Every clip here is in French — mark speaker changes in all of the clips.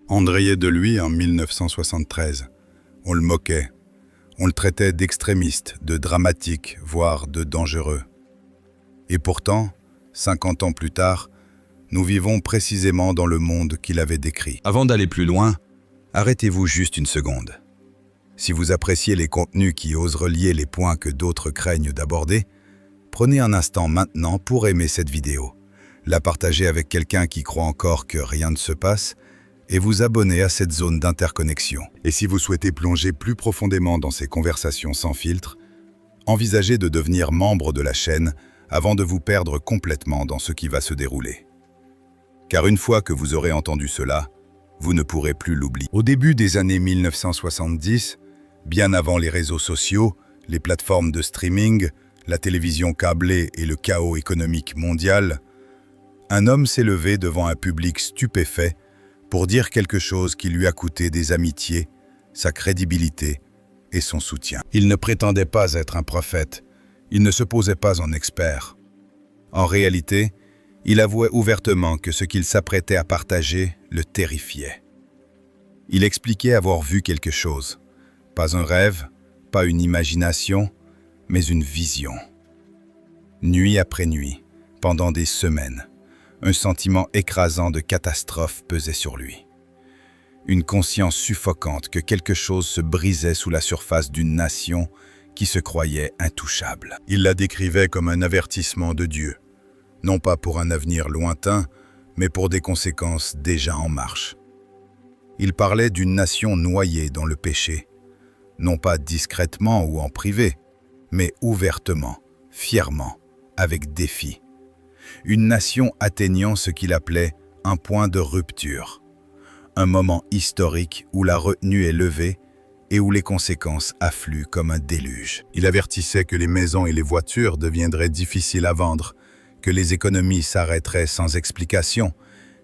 Speaker 1: On riait de lui en 1973. On le moquait. On le traitait d'extrémiste, de dramatique, voire de dangereux. Et pourtant, 50 ans plus tard, nous vivons précisément dans le monde qu'il avait décrit. Avant d'aller plus loin, arrêtez-vous juste une seconde. Si vous appréciez les contenus qui osent relier les points que d'autres craignent d'aborder, prenez un instant maintenant pour aimer cette vidéo, la partager avec quelqu'un qui croit encore que rien ne se passe et vous abonner à cette zone d'interconnexion. Et si vous souhaitez plonger plus profondément dans ces conversations sans filtre, envisagez de devenir membre de la chaîne avant de vous perdre complètement dans ce qui va se dérouler. Car une fois que vous aurez entendu cela, vous ne pourrez plus l'oublier. Au début des années 1970, bien avant les réseaux sociaux, les plateformes de streaming, la télévision câblée et le chaos économique mondial, un homme s'est levé devant un public stupéfait pour dire quelque chose qui lui a coûté des amitiés, sa crédibilité et son soutien. Il ne prétendait pas être un prophète, il ne se posait pas en expert. En réalité, il avouait ouvertement que ce qu'il s'apprêtait à partager le terrifiait. Il expliquait avoir vu quelque chose, pas un rêve, pas une imagination, mais une vision. Nuit après nuit, pendant des semaines, un sentiment écrasant de catastrophe pesait sur lui. Une conscience suffocante que quelque chose se brisait sous la surface d'une nation qui se croyait intouchable. Il la décrivait comme un avertissement de Dieu, non pas pour un avenir lointain, mais pour des conséquences déjà en marche. Il parlait d'une nation noyée dans le péché, non pas discrètement ou en privé, mais ouvertement, fièrement, avec défi. Une nation atteignant ce qu'il appelait un point de rupture, un moment historique où la retenue est levée et où les conséquences affluent comme un déluge. Il avertissait que les maisons et les voitures deviendraient difficiles à vendre, que les économies s'arrêteraient sans explication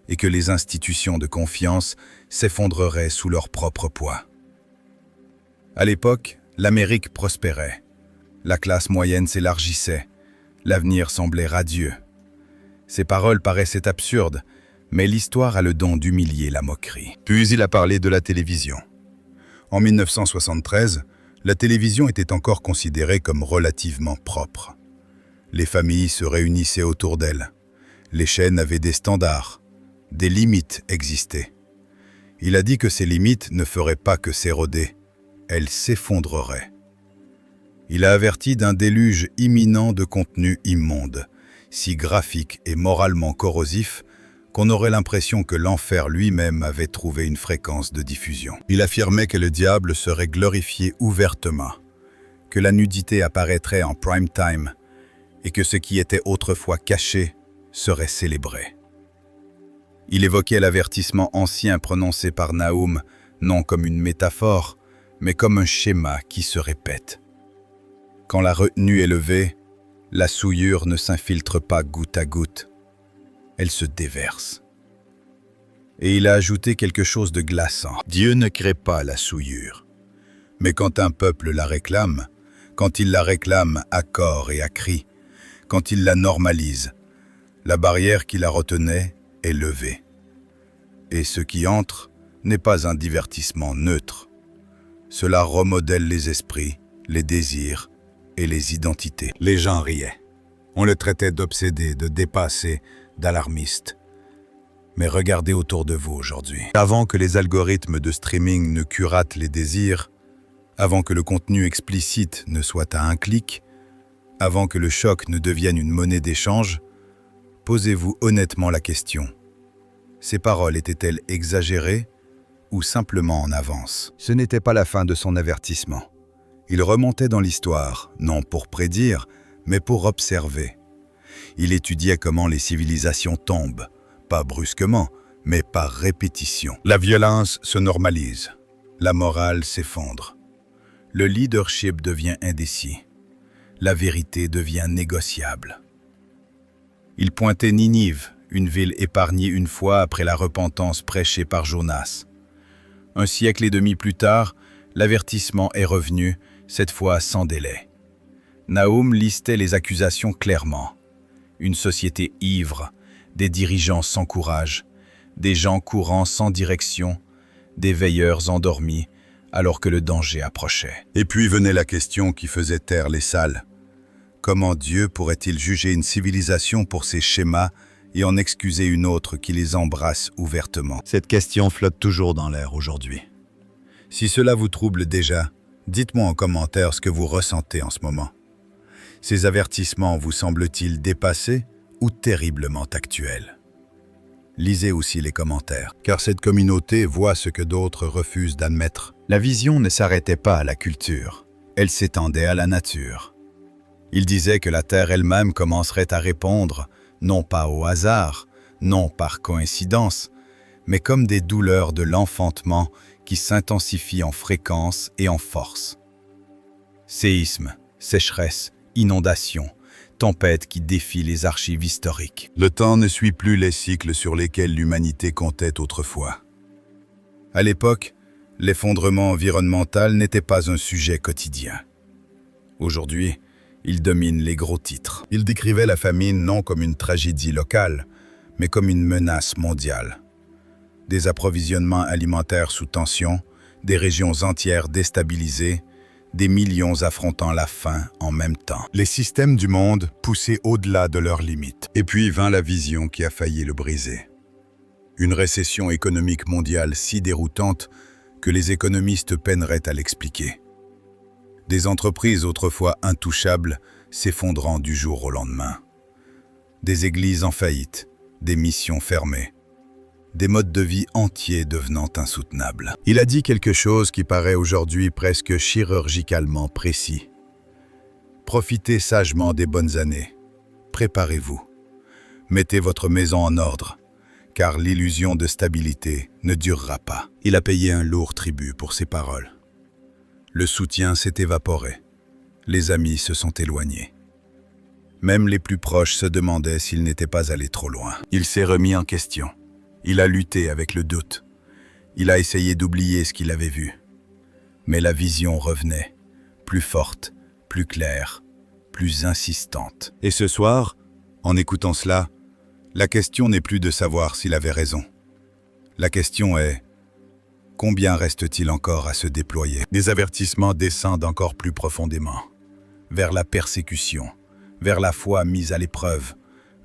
Speaker 1: et que les institutions de confiance s'effondreraient sous leur propre poids. À l'époque, l'Amérique prospérait. La classe moyenne s'élargissait. L'avenir semblait radieux. Ces paroles paraissaient absurdes, mais l'histoire a le don d'humilier la moquerie. Puis il a parlé de la télévision. En 1973, la télévision était encore considérée comme relativement propre. Les familles se réunissaient autour d'elle. Les chaînes avaient des standards. Des limites existaient. Il a dit que ces limites ne feraient pas que s'éroder. Elles s'effondreraient. Il a averti d'un déluge imminent de contenus immondes, si graphique et moralement corrosif qu'on aurait l'impression que l'enfer lui-même avait trouvé une fréquence de diffusion. Il affirmait que le diable serait glorifié ouvertement, que la nudité apparaîtrait en prime time et que ce qui était autrefois caché serait célébré. Il évoquait l'avertissement ancien prononcé par Nahum, non comme une métaphore, mais comme un schéma qui se répète. Quand la retenue est levée, la souillure ne s'infiltre pas goutte à goutte, elle se déverse. Et il a ajouté quelque chose de glaçant. Dieu ne crée pas la souillure. Mais quand un peuple la réclame, quand il la réclame à corps et à cri, quand il la normalise, la barrière qui la retenait est levée. Et ce qui entre n'est pas un divertissement neutre. Cela remodèle les esprits, les désirs et les identités. Les gens riaient. On le traitait d'obsédé, de dépassé, d'alarmiste. Mais regardez autour de vous aujourd'hui. Avant que les algorithmes de streaming ne curatent les désirs, avant que le contenu explicite ne soit à un clic, avant que le choc ne devienne une monnaie d'échange, posez-vous honnêtement la question. Ces paroles étaient-elles exagérées ou simplement en avance? Ce n'était pas la fin de son avertissement. Il remontait dans l'histoire, non pour prédire, mais pour observer. Il étudiait comment les civilisations tombent, pas brusquement, mais par répétition. La violence se normalise, la morale s'effondre. Le leadership devient indécis, la vérité devient négociable. Il pointait Ninive, une ville épargnée une fois après la repentance prêchée par Jonas. Un siècle et demi plus tard, l'avertissement est revenu, cette fois sans délai. Nahum listait les accusations clairement. Une société ivre, des dirigeants sans courage, des gens courant sans direction,
Speaker 2: des veilleurs endormis alors que le danger approchait.
Speaker 1: Et puis venait la question qui faisait taire les salles. Comment Dieu pourrait-il juger une civilisation pour ses schémas et en excuser une autre qui les embrasse ouvertement? Cette question flotte toujours dans l'air aujourd'hui. Si cela vous trouble déjà, dites-moi en commentaire ce que vous ressentez en ce moment. Ces avertissements vous semblent-ils dépassés ou terriblement actuels? Lisez aussi les commentaires, car cette communauté voit ce que d'autres refusent d'admettre. La vision ne s'arrêtait pas à la culture, elle s'étendait à la nature. Il disait que la Terre elle-même commencerait à répondre, non pas au hasard, non par coïncidence, mais comme des douleurs de l'enfantement qui s'intensifient en fréquence et en force. Séismes, sécheresses, inondations, tempêtes qui défient les archives historiques. Le temps ne suit plus les cycles sur lesquels l'humanité comptait autrefois. À l'époque, l'effondrement environnemental n'était pas un sujet quotidien. Aujourd'hui, il domine les gros titres. Il décrivait la famine non comme une tragédie locale, mais comme une menace mondiale. Des approvisionnements alimentaires sous tension, des régions entières déstabilisées, des millions affrontant la faim en même temps. Les systèmes du monde poussaient au-delà de leurs limites. Et puis vint la vision qui a failli le briser. Une récession économique mondiale si déroutante que les économistes peineraient à l'expliquer. Des entreprises autrefois intouchables s'effondrant du jour au lendemain. Des églises en faillite, des missions fermées. Des modes de vie entiers devenant insoutenables. Il a dit quelque chose qui paraît aujourd'hui presque chirurgicalement précis. Profitez sagement des bonnes années. Préparez-vous. Mettez votre maison en ordre, car l'illusion de stabilité ne durera pas. Il a payé un lourd tribut pour ses paroles. Le soutien s'est évaporé. Les amis se sont éloignés. Même les plus proches se demandaient s'il n'était pas allé trop loin. Il s'est remis en question. Il a lutté avec le doute. Il a essayé d'oublier ce qu'il avait vu. Mais la vision revenait, plus forte, plus claire, plus insistante. Et ce soir, en écoutant cela, la question n'est plus de savoir s'il avait raison. La question est, combien reste-t-il encore à se déployer? Des avertissements descendent encore plus profondément, vers la persécution, vers la foi mise à l'épreuve,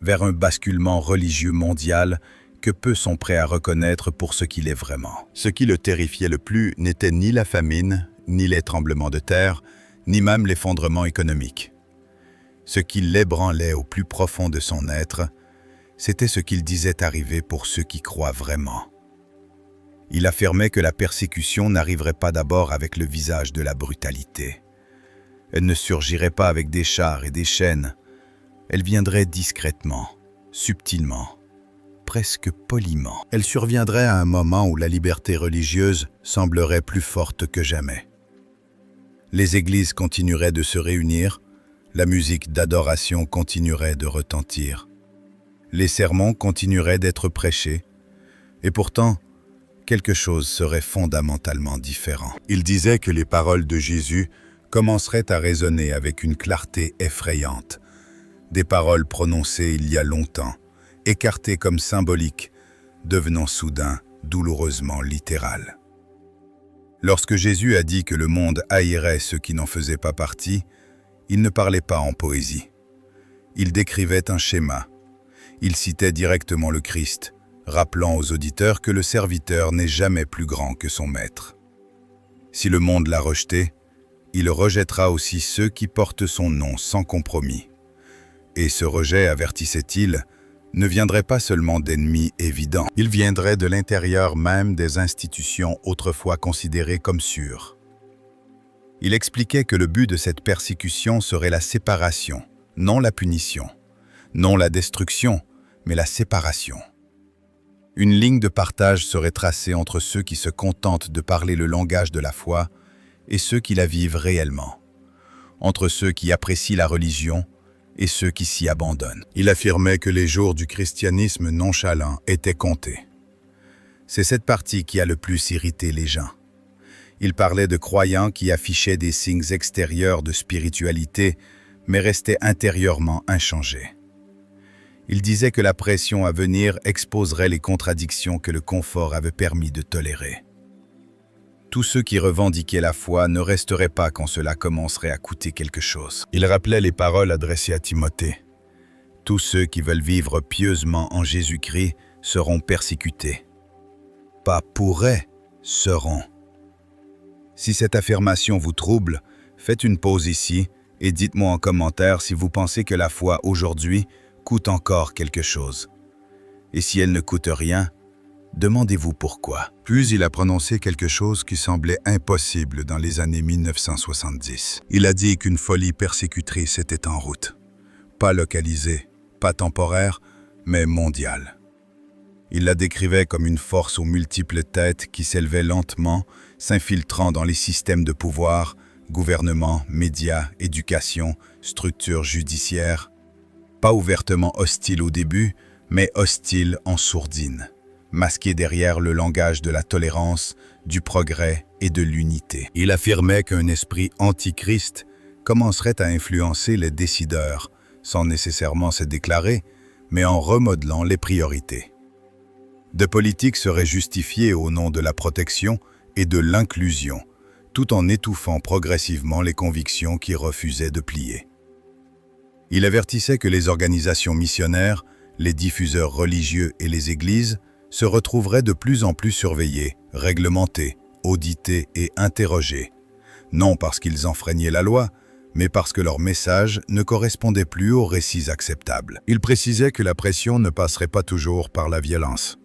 Speaker 1: vers un basculement religieux mondial que peu sont prêts à reconnaître pour ce qu'il est vraiment. Ce qui le terrifiait le plus n'était ni la famine, ni les tremblements de terre, ni même l'effondrement économique. Ce qui l'ébranlait au plus profond de son être, c'était ce qu'il disait arriver pour ceux qui croient vraiment. Il affirmait que la persécution n'arriverait pas d'abord avec le visage de la brutalité. Elle ne surgirait pas avec des chars et des chaînes. Elle viendrait discrètement, subtilement, presque poliment. Elle surviendrait à un moment où la liberté religieuse semblerait plus forte que jamais. Les églises continueraient de se réunir, la musique d'adoration continuerait de retentir. Les sermons continueraient d'être prêchés, et pourtant, quelque chose serait fondamentalement différent. Il disait que les paroles de Jésus commenceraient à résonner avec une clarté effrayante, des paroles prononcées il y a longtemps, écartées comme symboliques, devenant soudain douloureusement littérales. Lorsque Jésus a dit que le monde haïrait ceux qui n'en faisaient pas partie, il ne parlait pas en poésie. Il décrivait un schéma. Il citait directement le Christ, rappelant aux auditeurs que le serviteur n'est jamais plus grand que son maître. Si le monde l'a rejeté, il rejettera aussi ceux qui portent son nom sans compromis. Et ce rejet, avertissait-il, ne viendrait pas seulement d'ennemis évidents, il viendrait de l'intérieur même des institutions autrefois considérées comme sûres. Il expliquait que le but de cette persécution serait la séparation, non la punition, non la destruction, mais la séparation. Une ligne de partage serait tracée entre ceux qui se contentent de parler le langage de la foi et ceux qui la vivent réellement, entre ceux qui apprécient la religion et ceux qui s'y abandonnent. Il affirmait que les jours du christianisme nonchalant étaient comptés. C'est cette partie qui a le plus irrité les gens. Il parlait de croyants qui affichaient des signes extérieurs de spiritualité, mais restaient intérieurement inchangés. Il disait que la pression à venir exposerait les contradictions que le confort avait permis de tolérer. Tous ceux qui revendiquaient la foi ne resteraient pas quand cela commencerait à coûter quelque chose. Il rappelait les paroles adressées à Timothée. Tous ceux qui veulent vivre pieusement en Jésus-Christ seront persécutés. Pas pourraient, seront. Si cette affirmation vous trouble, faites une pause ici et dites-moi en commentaire si vous pensez que la foi aujourd'hui coûte encore quelque chose. Et si elle ne coûte rien, demandez-vous pourquoi. Puis il a prononcé quelque chose qui semblait impossible dans les années 1970. Il a dit qu'une folie persécutrice était en route. Pas localisée, pas temporaire, mais mondiale. Il la décrivait comme une force aux multiples têtes qui s'élevait lentement, s'infiltrant dans les systèmes de pouvoir, gouvernement, médias, éducation, structures judiciaires. Pas ouvertement hostile au début, mais hostile en sourdine, masqué derrière le langage de la tolérance, du progrès et de l'unité. Il affirmait qu'un esprit antichrist commencerait à influencer les décideurs, sans nécessairement se déclarer, mais en remodelant les priorités. De politique serait justifiée au nom de la protection et de l'inclusion, tout en étouffant progressivement les convictions qui refusaient de plier. Il avertissait que les organisations missionnaires, les diffuseurs religieux et les églises se retrouveraient de plus en plus surveillés, réglementés, audités et interrogés, non parce qu'ils enfreignaient la loi, mais parce que leur message ne correspondait plus aux récits acceptables. Il précisait que la pression ne passerait pas toujours par la violence.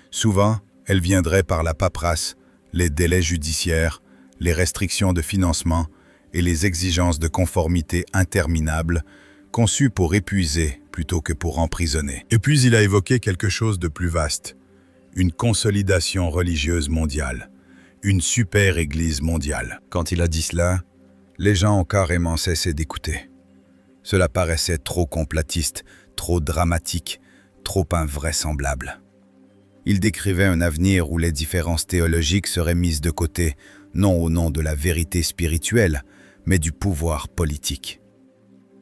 Speaker 1: Souvent, elle viendrait par la paperasse, les délais judiciaires, les restrictions de financement et les exigences de conformité interminables, conçues pour épuiser plutôt que pour emprisonner. Et puis il a évoqué quelque chose de plus vaste, une consolidation religieuse mondiale, une super église mondiale. Quand il a dit cela, les gens ont carrément cessé d'écouter. Cela paraissait trop complotiste, trop dramatique, trop invraisemblable. Il décrivait un avenir où les différences théologiques seraient mises de côté, non au nom de la vérité spirituelle, mais du pouvoir politique.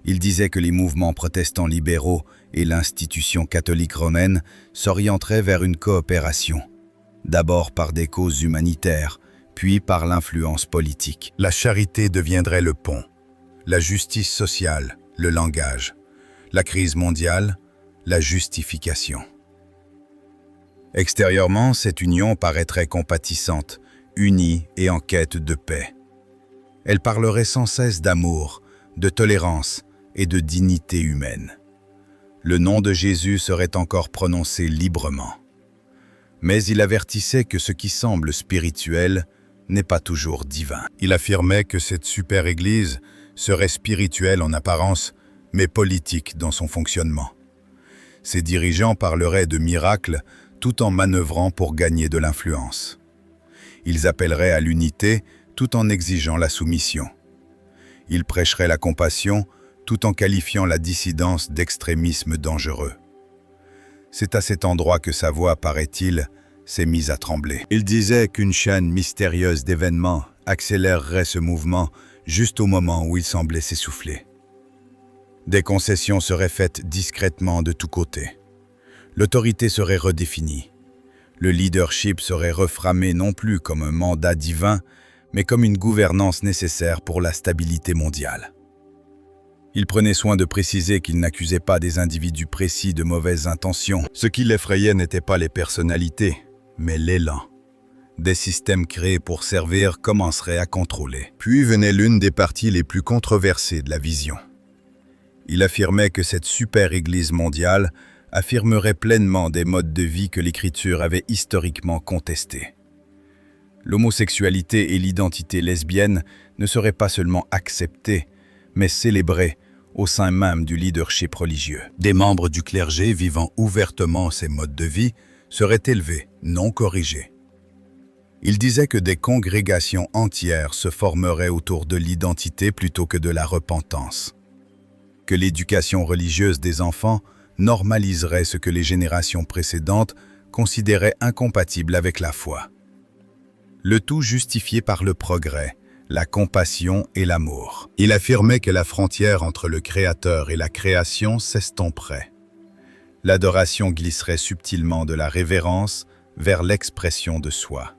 Speaker 1: Il disait que les mouvements protestants libéraux et l'institution catholique romaine s'orienteraient vers une coopération, d'abord par des causes humanitaires, puis par l'influence politique. La charité deviendrait le pont, la justice sociale, le langage, la crise mondiale, la justification. Extérieurement, cette union paraîtrait compatissante, unie et en quête de paix. Elle parlerait sans cesse d'amour, de tolérance et de dignité humaine. Le nom de Jésus serait encore prononcé librement. Mais il avertissait que ce qui semble spirituel n'est pas toujours divin. Il affirmait que cette super-église serait spirituelle en apparence, mais politique dans son fonctionnement. Ses dirigeants parleraient de miracles tout en manœuvrant pour gagner de l'influence. Ils appelleraient à l'unité tout en exigeant la soumission. Ils prêcheraient la compassion tout en qualifiant la dissidence d'extrémisme dangereux. C'est à cet endroit que sa voix, paraît-il, s'est mise à trembler. Il disait qu'une chaîne mystérieuse d'événements accélérerait ce mouvement juste au moment où il semblait s'essouffler. Des concessions seraient faites discrètement de tous côtés. L'autorité serait redéfinie. Le leadership serait reframé non plus comme un mandat divin, mais comme une gouvernance nécessaire pour la stabilité mondiale. Il prenait soin de préciser qu'il n'accusait pas des individus précis de mauvaises intentions. Ce qui l'effrayait n'était pas les personnalités, mais l'élan. Des systèmes créés pour servir commenceraient à contrôler. Puis venait l'une des parties les plus controversées de la vision. Il affirmait que cette super-église mondiale affirmerait pleinement des modes de vie que l'Écriture avait historiquement contestés. L'homosexualité et l'identité lesbienne ne seraient pas seulement acceptées, mais célébrées au sein même du leadership religieux. Des membres du clergé vivant ouvertement ces modes de vie seraient élevés, non corrigés. Il disait que des congrégations entières se formeraient autour de l'identité plutôt que de la repentance. Que l'éducation religieuse des enfants normaliserait ce que les générations précédentes considéraient incompatible avec la foi. Le tout justifié par le progrès, la compassion et l'amour. Il affirmait que la frontière entre le Créateur et la création s'estomperait. L'adoration glisserait subtilement de la révérence vers l'expression de soi.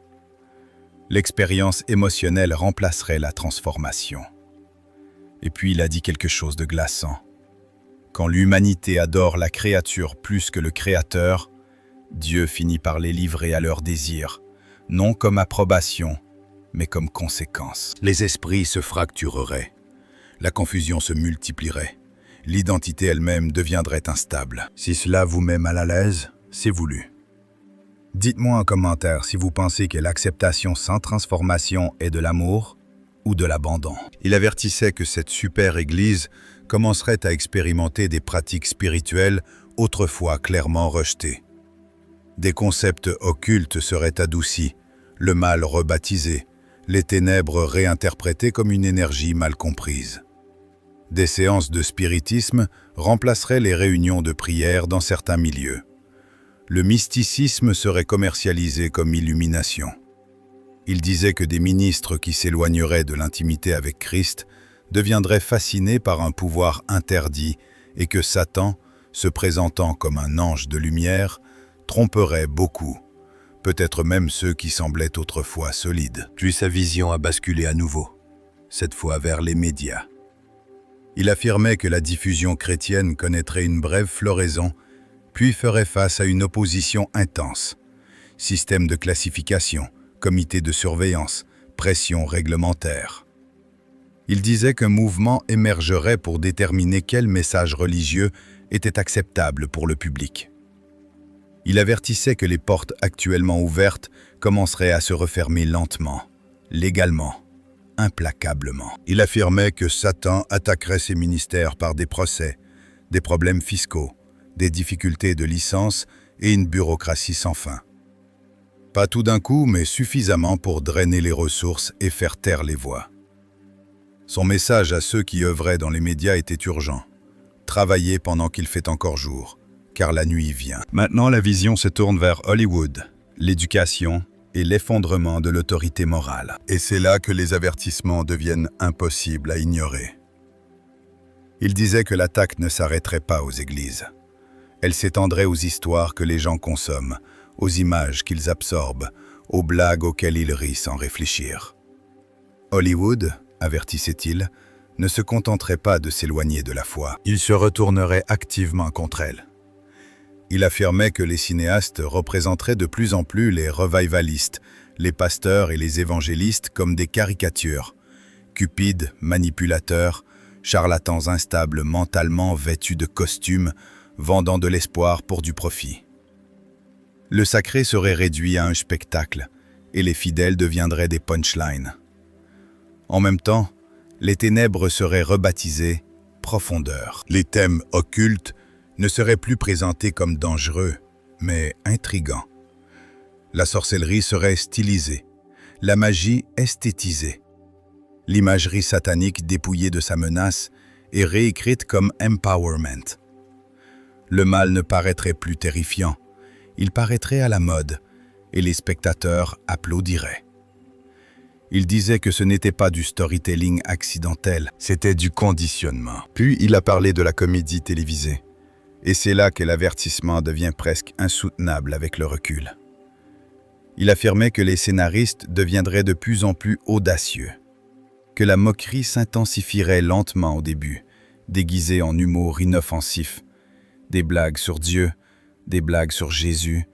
Speaker 2: L'expérience émotionnelle remplacerait la transformation. Et puis il a dit quelque chose de glaçant. Quand l'humanité adore la créature plus que le Créateur, Dieu finit par les livrer à leurs désirs, non comme approbation, mais comme conséquence.
Speaker 1: Les esprits se fractureraient, la confusion se multiplierait, l'identité elle-même deviendrait instable. Si cela vous met mal à l'aise, c'est voulu. Dites-moi en commentaire si vous pensez que l'acceptation sans transformation est de l'amour ou de l'abandon. Il avertissait que cette super Église commencerait à expérimenter des pratiques spirituelles autrefois clairement rejetées. Des concepts occultes seraient adoucis, le mal rebaptisé, les ténèbres réinterprétées comme une énergie mal comprise. Des séances de spiritisme remplaceraient les réunions de prière dans certains milieux. Le mysticisme serait commercialisé comme illumination. Il disait que des ministres qui s'éloigneraient de l'intimité avec Christ deviendraient fascinés par un pouvoir interdit et que Satan, se présentant comme un ange de lumière, tromperait beaucoup, peut-être même ceux qui semblaient autrefois solides. Puis sa vision a basculé à nouveau, cette fois vers les médias. Il affirmait que la diffusion chrétienne connaîtrait une brève floraison, puis ferait face à une opposition intense. Système de classification, comité de surveillance, pression réglementaire. Il disait qu'un mouvement émergerait pour déterminer quel message religieux était acceptable pour le public. Il avertissait que les portes actuellement ouvertes commenceraient à se refermer lentement, légalement, implacablement. Il affirmait que Satan attaquerait ses ministères par des procès, des problèmes fiscaux, des difficultés de licence et une bureaucratie sans fin. Pas tout d'un coup, mais suffisamment pour drainer les ressources et faire taire les voix. Son message à ceux qui œuvraient dans les médias était urgent. Travaillez pendant qu'il fait encore jour, car la nuit vient. Maintenant, la vision se tourne vers Hollywood, l'éducation et l'effondrement de l'autorité morale. Et c'est là que les avertissements deviennent impossibles à ignorer. Il disait que l'attaque ne s'arrêterait pas aux églises. Elle s'étendrait aux histoires que les gens consomment, aux images qu'ils absorbent, aux blagues auxquelles ils rient sans réfléchir. Hollywood, avertissait-il, ne se contenterait pas de s'éloigner de la foi. Il se retournerait activement contre elle. Il affirmait que les cinéastes représenteraient de plus en plus les revivalistes, les pasteurs et les évangélistes comme des caricatures, cupides, manipulateurs, charlatans instables mentalement vêtus de costumes, vendant de l'espoir pour du profit. Le sacré serait réduit à un spectacle, et les fidèles deviendraient des punchlines. En même temps, les ténèbres seraient rebaptisées « profondeur ». Les thèmes occultes ne seraient plus présentés comme dangereux, mais intrigants. La sorcellerie serait stylisée, la magie esthétisée, l'imagerie satanique dépouillée de sa menace et réécrite comme « empowerment ». Le mal ne paraîtrait plus terrifiant, il paraîtrait à la mode, et les spectateurs applaudiraient. Il disait que ce n'était pas du storytelling accidentel, c'était du conditionnement. Puis il a parlé de la comédie télévisée, et c'est là que l'avertissement devient presque insoutenable avec le recul. Il affirmait que les scénaristes deviendraient de plus en plus audacieux, que la moquerie s'intensifierait lentement au début, déguisée en humour inoffensif, des blagues sur Dieu, des blagues sur Jésus,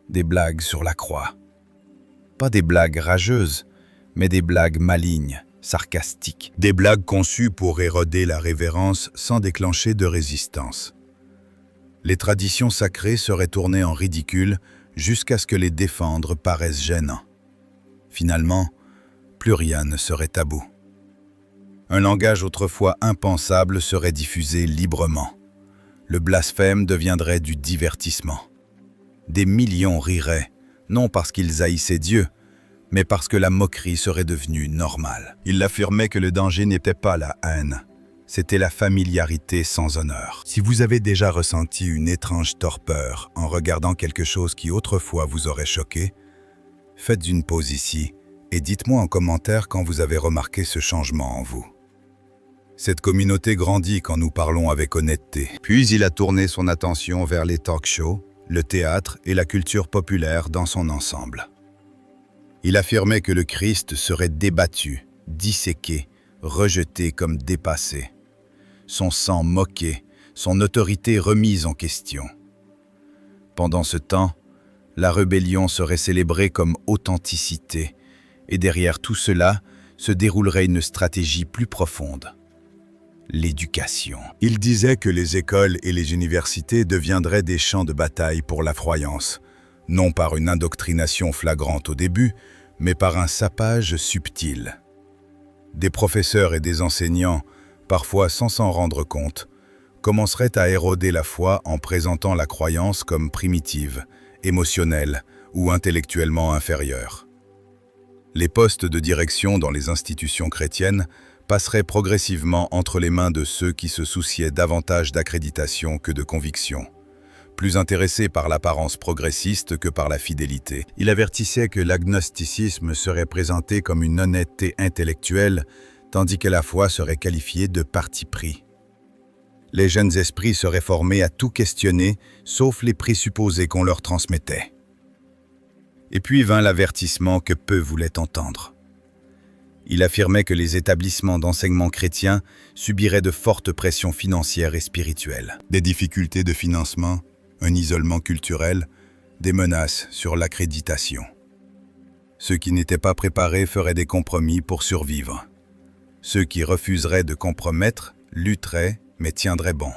Speaker 1: des blagues sur la croix. Pas des blagues rageuses, mais des blagues malignes, sarcastiques. Des blagues conçues pour éroder la révérence sans déclencher de résistance. Les traditions sacrées seraient tournées en ridicule jusqu'à ce que les défendre paraissent gênants. Finalement, plus rien ne serait tabou. Un langage autrefois impensable serait diffusé librement. Le blasphème deviendrait du divertissement. Des millions riraient, non parce qu'ils haïssaient Dieu, mais parce que la moquerie serait devenue normale. Il affirmait que le danger n'était pas la haine, c'était la familiarité sans honneur. Si vous avez déjà ressenti une étrange torpeur en regardant quelque chose qui autrefois vous aurait choqué, faites une pause ici et dites-moi en commentaire quand vous avez remarqué ce changement en vous. Cette communauté grandit quand nous parlons avec honnêteté. Puis il a tourné son attention vers les talk-shows, le théâtre et la culture populaire dans son ensemble. Il affirmait que le Christ serait débattu, disséqué, rejeté comme dépassé, son sang moqué, son autorité remise en question. Pendant ce temps, la rébellion serait célébrée comme authenticité, et derrière tout cela se déroulerait une stratégie plus profonde. L'éducation. Il disait que les écoles et les universités deviendraient des champs de bataille pour la croyance, non par une indoctrination flagrante au début, mais par un sapage subtil. Des professeurs et des enseignants, parfois sans s'en rendre compte, commenceraient à éroder la foi en présentant la croyance comme primitive, émotionnelle ou intellectuellement inférieure. Les postes de direction dans les institutions chrétiennes passeraient progressivement entre les mains de ceux qui se souciaient davantage d'accréditation que de conviction, plus intéressés par l'apparence progressiste que par la fidélité. Il avertissait que l'agnosticisme serait présenté comme une honnêteté intellectuelle, tandis que la foi serait qualifiée de parti pris. Les jeunes esprits seraient formés à tout questionner, sauf les présupposés qu'on leur transmettait. Et puis vint l'avertissement que peu voulaient entendre. Il affirmait que les établissements d'enseignement chrétien subiraient de fortes pressions financières et spirituelles. Des difficultés de financement, un isolement culturel, des menaces sur l'accréditation. Ceux qui n'étaient pas préparés feraient des compromis pour survivre. Ceux qui refuseraient de compromettre lutteraient, mais tiendraient bon.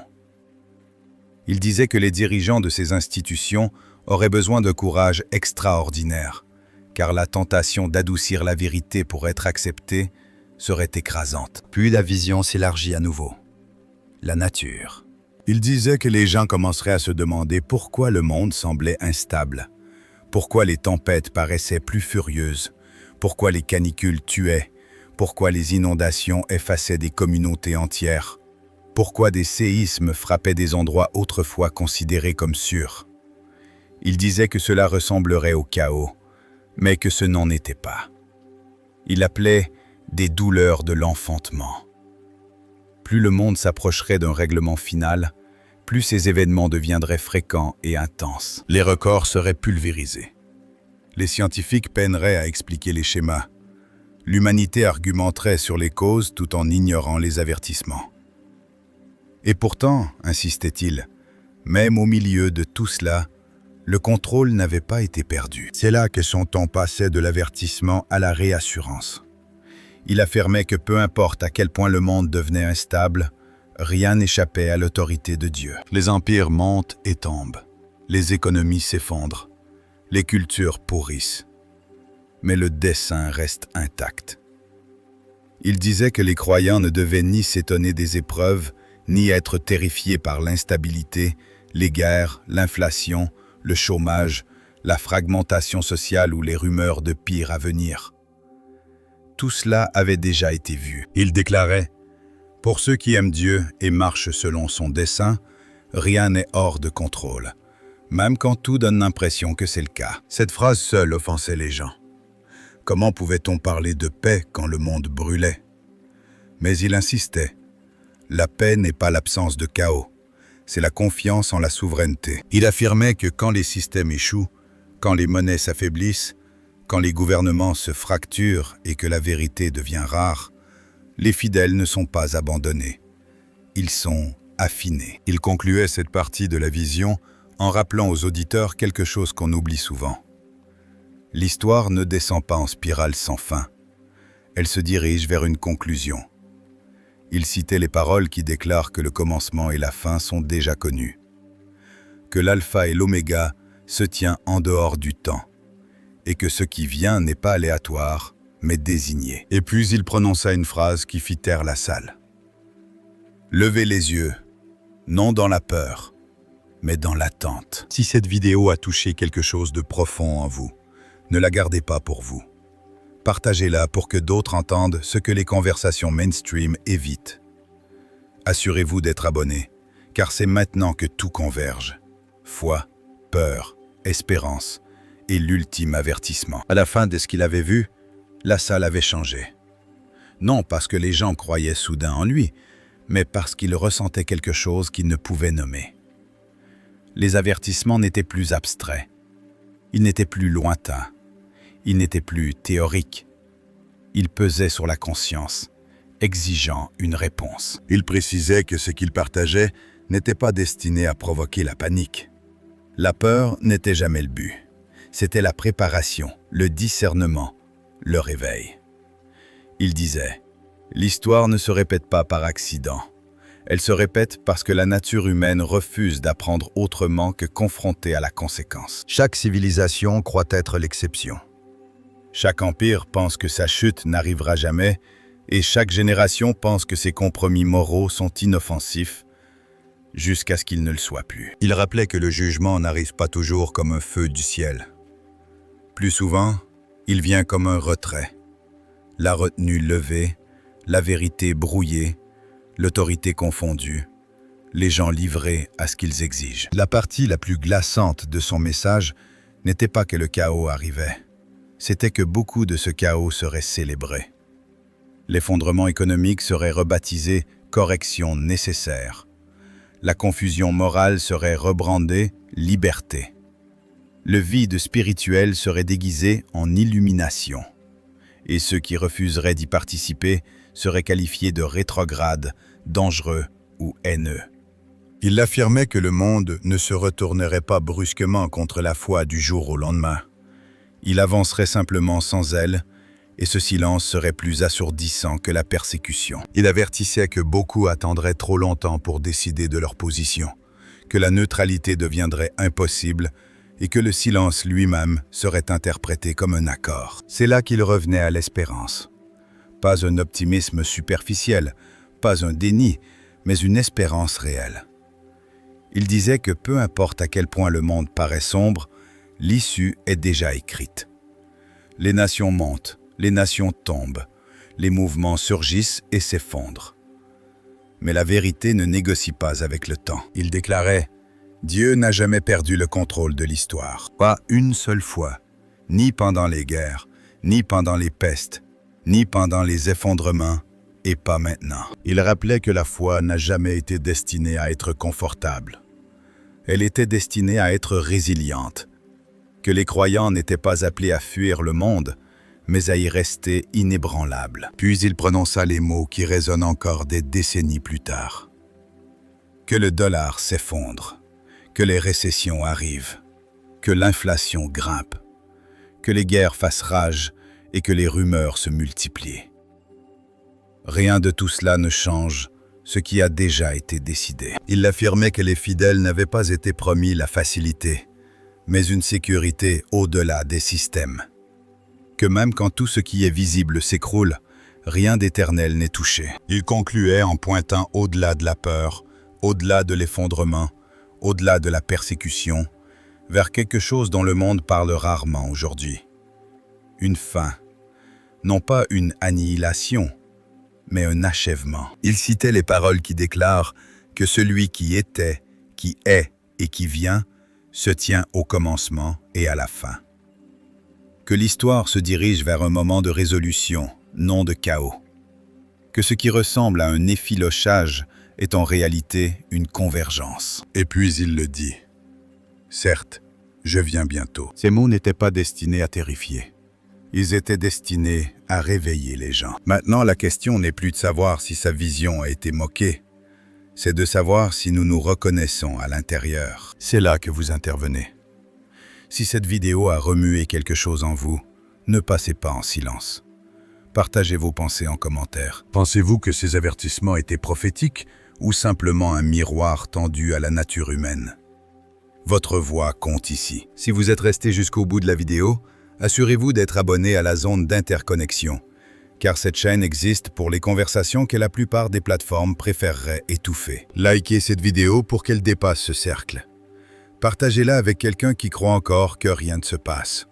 Speaker 1: Il disait que les dirigeants de ces institutions auraient besoin de courage extraordinaire, car la tentation d'adoucir la vérité pour être acceptée serait écrasante. Puis la vision s'élargit à nouveau. La nature. Il disait que les gens commenceraient à se demander pourquoi le monde semblait instable, pourquoi les tempêtes paraissaient plus furieuses, pourquoi les canicules tuaient, pourquoi les inondations effaçaient des communautés entières, pourquoi des séismes frappaient des endroits autrefois considérés comme sûrs. Il disait que cela ressemblerait au chaos, mais que ce n'en était pas. Il appelait des douleurs de l'enfantement. Plus le monde s'approcherait d'un règlement final, plus ces événements deviendraient fréquents et intenses. Les records seraient pulvérisés. Les scientifiques peineraient à expliquer les schémas. L'humanité argumenterait sur les causes tout en ignorant les avertissements. Et pourtant, insistait-il, même au milieu de tout cela, le contrôle n'avait pas été perdu. C'est là que son ton passait de l'avertissement à la réassurance. Il affirmait que peu importe à quel point le monde devenait instable, rien n'échappait à l'autorité de Dieu. Les empires montent et tombent, les économies s'effondrent, les cultures pourrissent, mais le dessein reste intact. Il disait que les croyants ne devaient ni s'étonner des épreuves, ni être terrifiés par l'instabilité, les guerres, l'inflation, le chômage, la fragmentation sociale ou les rumeurs de pire à venir. Tout cela avait déjà été vu. Il déclarait « Pour ceux qui aiment Dieu et marchent selon son dessein, rien n'est hors de contrôle, même quand tout donne l'impression que c'est le cas. » Cette phrase seule offensait les gens. Comment pouvait-on parler de paix quand le monde brûlait? Mais il insistait « La paix n'est pas l'absence de chaos. C'est la confiance en la souveraineté. » Il affirmait que quand les systèmes échouent, quand les monnaies s'affaiblissent, quand les gouvernements se fracturent et que la vérité devient rare, les fidèles ne sont pas abandonnés. Ils sont affinés. Il concluait cette partie de la vision en rappelant aux auditeurs quelque chose qu'on oublie souvent. L'histoire ne descend pas en spirale sans fin. Elle se dirige vers une conclusion. Il citait les paroles qui déclarent que le commencement et la fin sont déjà connus, que l'alpha et l'oméga se tient en dehors du temps, et que ce qui vient n'est pas aléatoire, mais désigné. Et puis il prononça une phrase qui fit taire la salle. « Levez les yeux, non dans la peur, mais dans l'attente. » Si cette vidéo a touché quelque chose de profond en vous, ne la gardez pas pour vous. Partagez-la pour que d'autres entendent ce que les conversations mainstream évitent. Assurez-vous d'être abonné, car c'est maintenant que tout converge. Foi, peur, espérance et l'ultime avertissement. À la fin de ce qu'il avait vu, la salle avait changé. Non parce que les gens croyaient soudain en lui, mais parce qu'ils ressentaient quelque chose qu'ils ne pouvaient nommer. Les avertissements n'étaient plus abstraits. Ils n'étaient plus lointains.
Speaker 2: Il n'était plus théorique. Il pesait sur la conscience, exigeant une réponse.
Speaker 1: Il précisait que ce qu'il partageait n'était pas destiné à provoquer la panique.
Speaker 2: La peur n'était jamais le but. C'était la préparation, le discernement, le réveil. Il disait, « L'histoire ne se répète pas par accident. Elle se répète parce que la nature humaine refuse d'apprendre autrement que confrontée à la conséquence.
Speaker 1: Chaque civilisation croit être l'exception.
Speaker 2: Chaque empire pense que sa chute n'arrivera jamais et chaque génération pense que ses compromis moraux sont inoffensifs jusqu'à ce qu'ils ne le soient plus. »
Speaker 1: Il rappelait que le jugement n'arrive pas toujours comme un feu du ciel. Plus souvent, il vient comme un retrait. La retenue levée, la vérité brouillée, l'autorité confondue, les gens livrés à ce qu'ils exigent. La partie la plus glaçante de son message n'était pas que le chaos arrivait, c'était que beaucoup de ce chaos serait célébré. L'effondrement économique serait rebaptisé « correction nécessaire ». La confusion morale serait rebrandée « liberté ». Le vide spirituel serait déguisé en illumination. Et ceux qui refuseraient d'y participer seraient qualifiés de rétrogrades, dangereux ou haineux. Il affirmait que le monde ne se retournerait pas brusquement contre la foi du jour au lendemain.
Speaker 2: Il avancerait simplement sans elle, et ce silence serait plus assourdissant que la persécution.
Speaker 1: Il avertissait que beaucoup attendraient trop longtemps pour décider de leur position, que la neutralité deviendrait impossible et que le silence lui-même serait interprété comme un accord. C'est là qu'il revenait à l'espérance. Pas un optimisme superficiel, pas un déni, mais une espérance réelle. Il disait que peu importe à quel point le monde paraît sombre, l'issue est déjà écrite. Les nations montent, les nations tombent, les mouvements surgissent et s'effondrent. Mais la vérité ne négocie pas avec le temps. Il déclarait « Dieu n'a jamais perdu le contrôle de l'histoire. Pas une seule fois, ni pendant les guerres, ni pendant les pestes, ni pendant les effondrements, et pas maintenant. » Il rappelait que la foi n'a jamais été destinée à être confortable. Elle était destinée à être résiliente, que les croyants n'étaient pas appelés à fuir le monde, mais à y rester inébranlables. Puis il prononça les mots qui résonnent encore des décennies plus tard. Que le dollar s'effondre, que les récessions arrivent, que l'inflation grimpe, que les guerres fassent rage et que les rumeurs se multiplient. Rien de tout cela ne change ce qui a déjà été décidé. Il affirmait que les fidèles n'avaient pas été promis la facilité, mais une sécurité au-delà des systèmes. Que même quand tout ce qui est visible s'écroule, rien d'éternel n'est touché. Il concluait en pointant au-delà de la peur, au-delà de l'effondrement, au-delà de la persécution, vers quelque chose dont le monde parle rarement aujourd'hui. Une fin, non pas une annihilation, mais un achèvement. Il citait les paroles qui déclarent que celui qui était, qui est et qui vient se tient au commencement et à la fin. Que l'histoire se dirige vers un moment de résolution, non de chaos. Que ce qui ressemble à un effilochage est en réalité une convergence. Et puis il le dit. Certes, je viens bientôt. Ces mots n'étaient pas destinés à terrifier. Ils étaient destinés à réveiller les gens. Maintenant, la question n'est plus de savoir si sa vision a été moquée. C'est de savoir si nous nous reconnaissons à l'intérieur. C'est là que vous intervenez. Si cette vidéo a remué quelque chose en vous, ne passez pas en silence. Partagez vos pensées en commentaire. Pensez-vous que ces avertissements étaient prophétiques ou simplement un miroir tendu à la nature humaine? Votre voix compte ici. Si vous êtes resté jusqu'au bout de la vidéo, assurez-vous d'être abonné à la zone d'interconnexion, car cette chaîne existe pour les conversations que la plupart des plateformes préféreraient étouffer. Likez cette vidéo pour qu'elle dépasse ce cercle. Partagez-la avec quelqu'un qui croit encore que rien ne se passe.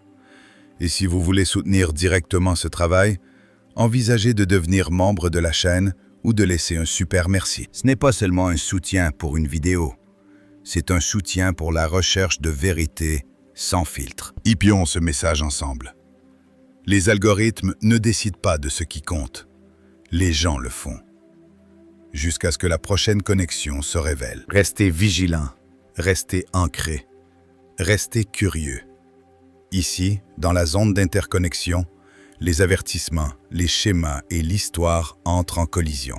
Speaker 1: Et si vous voulez soutenir directement ce travail, envisagez de devenir membre de la chaîne ou de laisser un super merci. Ce n'est pas seulement un soutien pour une vidéo, c'est un soutien pour la recherche de vérité sans filtre. Hypions ce message ensemble. Les algorithmes ne décident pas de ce qui compte. Les gens le font. Jusqu'à ce que la prochaine connexion se révèle. Restez vigilants, restez ancrés, restez curieux. Ici, dans la zone d'interconnexion, les avertissements, les schémas et l'histoire entrent en collision.